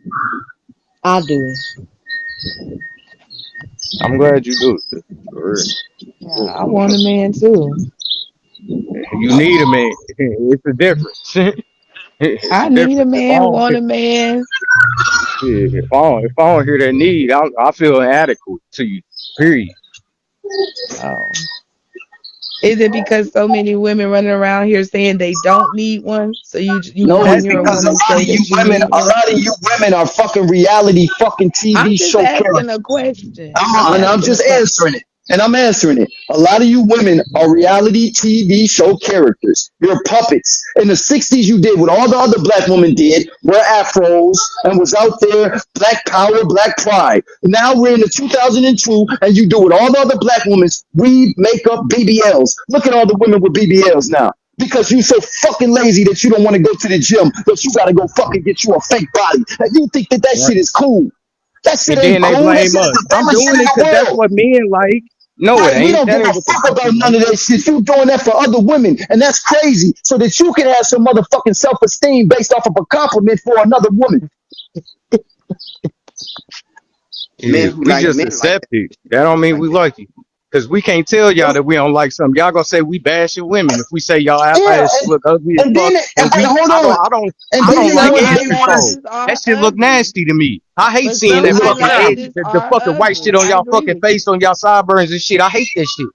I do. I'm glad you do it. For Yeah, I want a man too. real. You need a man. It's a difference. It's a I need a difference. man, want a man. If I don't hear that need, I feel inadequate to you. Period. Oh. Is it because so many women running around here saying they don't need one? So you No, want to it's hear a because woman say that you need a one? lot of you women are fucking reality fucking I'm TV just show asking a characters. question. I'm I'm asking a just question. answering it. And I'm answering it. A lot of you women are reality TV show characters. You're puppets. In the 60s, you did what all the other black women did, wear afros, and was out there, black power, black pride. Now we're in the 2002, and you do what all the other black women, weave, makeup, BBLs. Look at all the women with BBLs now. Because you so fucking lazy that you don't want to go to the gym, that you gotta go fucking get you a fake body. And you think that Right. shit is cool. That shit And ain't then they cool. That blame shit is us. the I'm dumbest shit doing in it the because that's world. what men like. No, it Right? We ain't. don't That give a ain't what the fuck fuck about it none like. of that shit. You doing that for other women, and that's crazy. So that you can have some motherfucking self-esteem based off of a compliment for another woman. Yeah, Men who we like just men like accept that. it. That don't mean Like we that. like you. Because we can't tell y'all that we don't like something. Y'all gonna say we bashing women if we say y'all Yeah, eyelashes look ugly as and fuck. then And and we, hold on, and I then But don't you like some would edgy be fold. eyelashes pressed. That are shit look ugly. nasty to me. I hate But seeing some It that look fucking bad. edge, eyelashes the are fucking white shit ugly. on I y'all agree fucking with face, you. on y'all sideburns and shit. I hate that shit.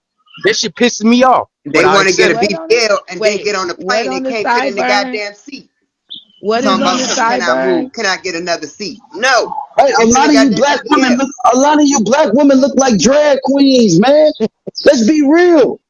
That shit pisses me off. But They I want to get a accept it. What on the BBL and then wait? get on the What plane on and the can't fit in the sideburn? goddamn seat. What is Talking on about the some can I move? sideburn? Can I get another seat? No. Right? Get you in the goddamn BBL. A lot of you black women look like drag queens, man. Let's be real.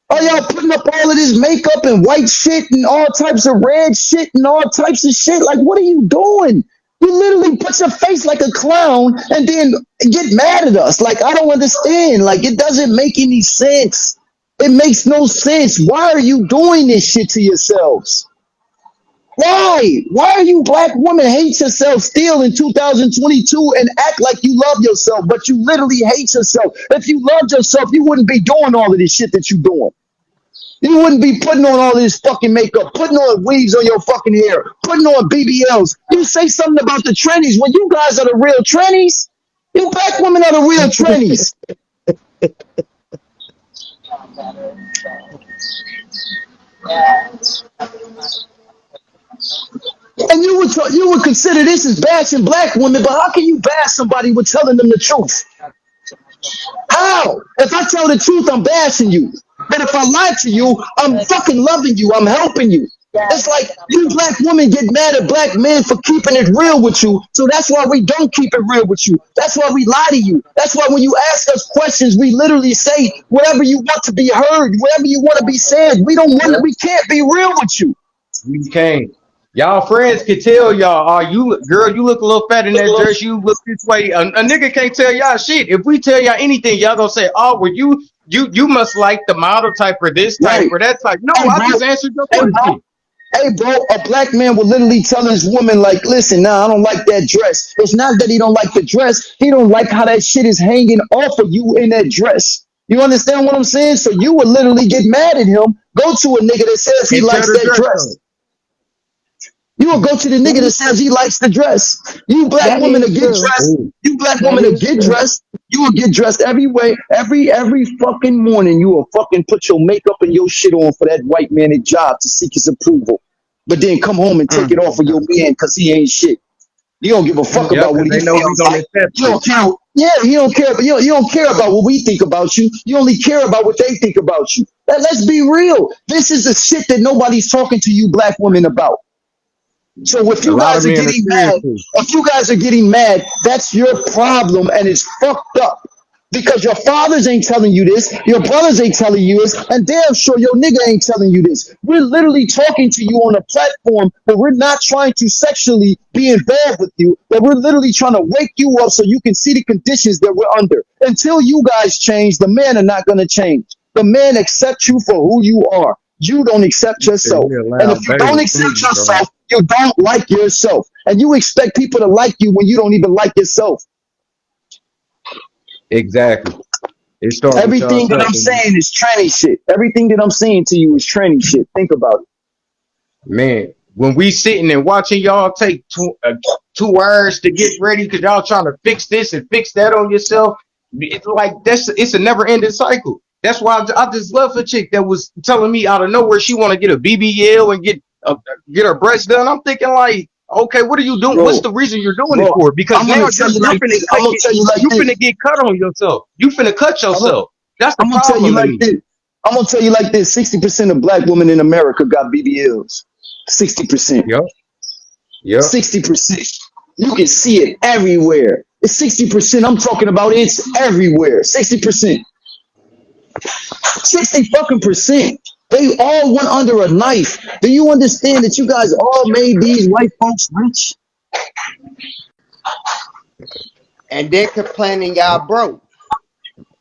Are y'all putting up all of this makeup and white shit and all types of red shit and all types of shit? Like, what are you doing? You literally put your face like a clown and then get mad at us. Like, I don't understand. Like, it doesn't make any sense. It makes no sense. Why are you doing this shit to yourselves? Why? Why are you black women hate yourself still in 2022 and act like you love yourself, but you literally hate yourself? If you loved yourself, you wouldn't be doing all of this shit that you're doing. You wouldn't be putting on all this fucking makeup, putting on weaves on your fucking hair, putting on BBLs. You say something about the trannies when you guys are the real trannies. You black women are the real trannies. And you would consider this as bashing black women, but how can you bash somebody with telling them the truth? How? If I tell the truth, I'm bashing you. But if I lie to you, I'm fucking loving you. I'm helping you. It's like you black women get mad at black men for keeping it real with you. So that's why we don't keep it real with you. That's why we lie to you. That's why when you ask us questions, we literally say whatever you want to be heard, whatever you want to be said. We don't want to, we can't be real with you. We can't. Y'all friends can tell y'all, oh, girl, you look a little fat in that dress. You look this way. A nigga can't tell y'all shit. If we tell y'all anything, y'all gonna say, oh, well, you must like the model type or this type Right. or that type. No, Hey, I bro. just answered your Hey, bro. question. Hey, bro, a black man will literally tell his woman, like, listen, nah, I don't like that dress. It's not that he don't like the dress. He don't like how that shit is hanging off of you in that dress. You understand what I'm saying? So you would literally get mad at him, go to a nigga that says he And tell likes the that dress dress. code. You will go to the nigga that says he likes the dress. You black That woman to is get true. dressed. Ooh. You black That woman to is get true. dressed. You will get dressed every way, every fucking morning. You will fucking put your makeup and your shit on for that white man at job to seek his approval. But then come home and take it off of your man because he ain't shit. You don't give a fuck Yeah, about what because he they know we feels gonna like. accept You it. don't care. Yeah, you don't care. But you don't care about what we think about you. You only care about what they think about you. Let's be real. This is the shit that nobody's talking to you black women about. So if A you lot of guys are men are getting scared mad, to. if you guys are getting mad, that's your problem and it's fucked up. Because your fathers ain't telling you this, your brothers ain't telling you this, and damn sure your nigga ain't telling you this. We're literally talking to you on a platform, but we're not trying to sexually be involved with you, but we're literally trying to wake you up so you can see the conditions that we're under. Until you guys change, the men are not going to change. The men accept you for who you are. You don't accept Say yourself. he a And if loud you don't baby accept too, bro. yourself, you don't like yourself. And you expect people to like you when you don't even like yourself. Exactly. It starts with y'all Everything that self. I'm saying is tranny shit. Everything that I'm saying to you is tranny shit. Think about it. Man, when we sitting and watching y'all take 2 hours to get ready because y'all trying to fix this and fix that on yourself, it's like it's a never ending cycle. That's why I just love a chick that was telling me out of nowhere she want to get a BBL and get her breasts done. I'm thinking like, okay, what are you doing? What's Bro, the reason you're doing it bro, for? Because I'm now gonna tell you you're like finna this. I'm gonna tell you like you finna this. get cut on yourself. You finna cut I'm gonna, yourself. That's the I'm gonna tell you problem to like me. this. I'm gonna tell you like this. 60% of black women in America got BBLs. 60%. Yep. Yep. 60%. You can see it everywhere. It's 60%. I'm talking about it's everywhere. 60%. 60 fucking percent. They all went under a knife. Do you understand that you guys all made these white folks rich? And then complaining y'all broke.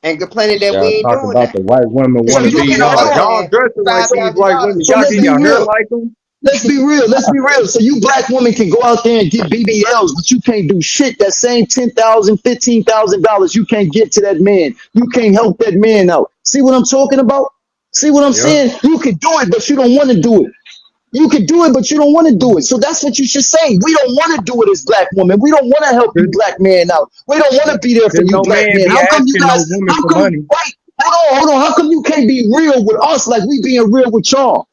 And complaining that we Y'all ain't talk doing about that. the white women Because So want to you you be can can y'all. imagine. Y'all imagine dressing like these white $5,000 women. So for Y'all a let's getting be your hair facial. real. like them. Let's be real. Let's be real. So you black women can go out there and get BBLs, but you can't do shit. That same $10,000, $15,000 you can't get to that man. You can't help that man out. See what I'm talking about? See what I'm Yep. saying? You can do it, but you don't want to do it. You can do it, but you don't want to do it. So that's what you should say. We don't want to do it as black women. We don't want to help you Couldn't, black man out. We don't want to be there for couldn't you no black man men. be How come you asking no guys, woman how for come, money. wait, hold on. How come you can't be real with us like we being real with y'all?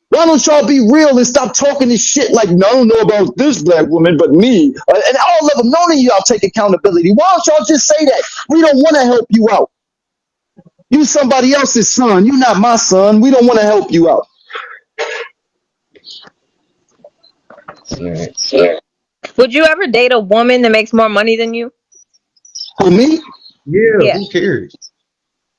Why don't y'all be real and stop talking this shit like, no, I don't know about this black woman, but me. And all of them, none of y'all take accountability. Why don't y'all just say that? We don't want to help you out. You somebody else's son. You not my son. We don't want to help you out. Man. Would you ever date a woman that makes more money than you? For me, Yeah, Yeah. who cares?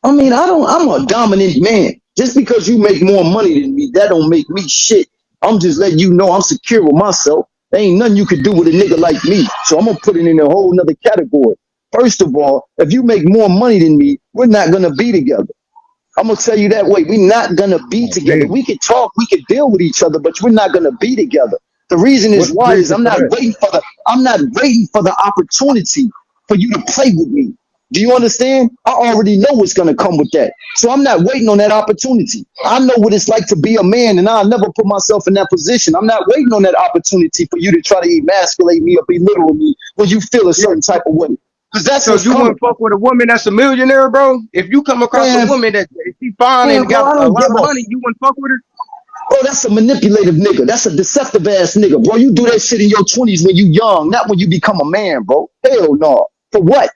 I mean, I'm a dominant man. Just because you make more money than me, that don't make me shit. I'm just letting you know I'm secure with myself. There ain't nothing you can do with a nigga like me. So I'm gonna put it in a whole nother category. First of all, if you make more money than me, we're not gonna be together. I'm gonna tell you that way. We're not gonna be Oh, together. man. We can talk, we can deal with each other, but we're not gonna be together. The reason is What's the why is reason for that? I'm not waiting for the opportunity for you to play with me. Do you understand? I already know what's gonna come with that. So I'm not waiting on that opportunity. I know what it's like to be a man, and I'll never put myself in that position. I'm not waiting on that opportunity for you to try to emasculate me or belittle me when you feel a Yeah. certain type of way. Because that's So what's you coming. wouldn't fuck with a woman that's a millionaire, bro? If you come across a Man, woman that she fine man, and bro, got I a don't lot give of a money, you wouldn't fuck with her? Bro, that's a manipulative nigga. That's a deceptive ass nigga, bro. You do that shit in your 20s when you young, not when you become a man, bro. Hell no. For what?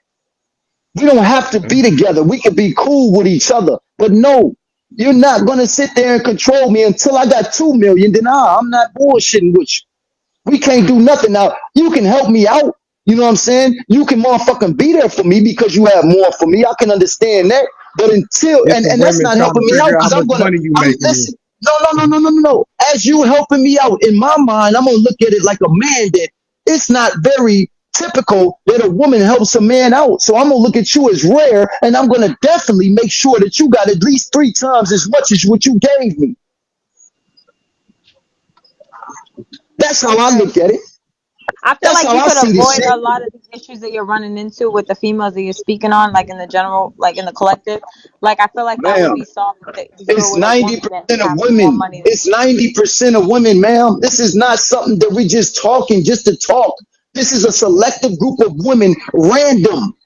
We don't have to be together. We can be cool with each other. But no, you're not gonna sit there and control me until I got 2 million. Then I'm not bullshitting with you. We can't do nothing now. You can help me out. You know what I'm saying? You can motherfucking be there for me because you have more for me. I can understand that. But until It's the and that's women not trying to helping me out figure out because how much money you making. listen. No. As you helping me out in my mind, I'm gonna look at it like a man that it's not very typical that a woman helps a man out. So I'm gonna look at you as rare, and I'm gonna definitely make sure that you got at least 3 times as much as what you gave me. That's how I look at it. I feel That's like how you I could see this avoid shit. a lot of the issues that you're running into with the females that you're speaking on, like in the general, like in the collective. Like I feel like that would Ma'am, be solved if you were it's with a woman that 90% of has more women. money than It's 90% of women, ma'am. This is not something that we just talking just to talk. This is a selective group of women, random.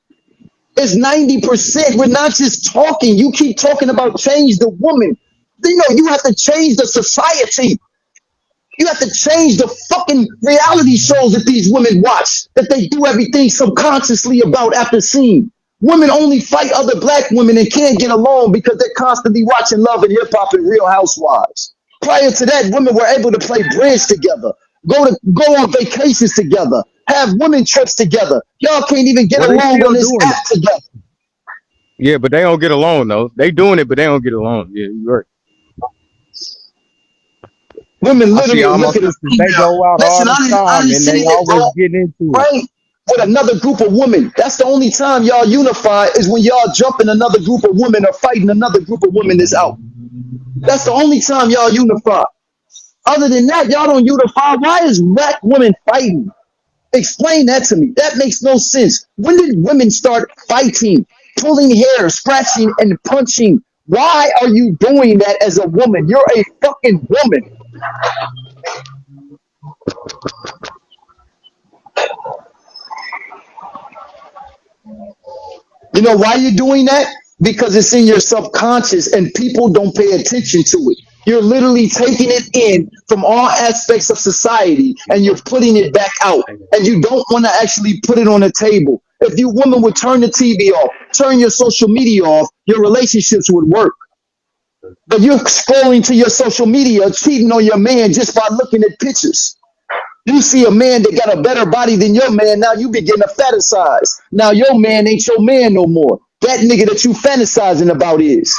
It's 90%. We're not just talking. You keep talking about change the woman. You know, you have to change the society. You have to change the fucking reality shows that these women watch, that they do everything subconsciously about after seeing. Women only fight other black women and can't get along because they're constantly watching Love and Hip Hop and Real Housewives. Prior to that, women were able to play bridge together, go on vacations together, have women trips together. Y'all can't even get Well, they along on still this doing it. app together. Yeah, but they don't get along though. They doing it, but they don't get along. Yeah, you're right. Women I see literally all my look at a sisters. They female. go out Listen, all the I time, didn't and say they it, bro. always getting into it. Right? With another group of women. That's the only time y'all unify is when y'all jump in another group of women or fighting another group of women that's out. That's the only time y'all unify. Other than that, y'all don't unify. Why is black women fighting? Explain that to me. That makes no sense. When did women start fighting, pulling hair, scratching, and punching? Why are you doing that as a woman? You're a fucking woman. You know why you're doing that? Because it's in your subconscious and people don't pay attention to it. You're literally taking it in from all aspects of society and you're putting it back out. And you don't want to actually put it on the table. If you women would turn the TV off, turn your social media off, your relationships would work. But you're scrolling to your social media, cheating on your man just by looking at pictures. You see a man that got a better body than your man, now you begin to fantasize. Now your man ain't your man no more. That nigga that you fantasizing about is.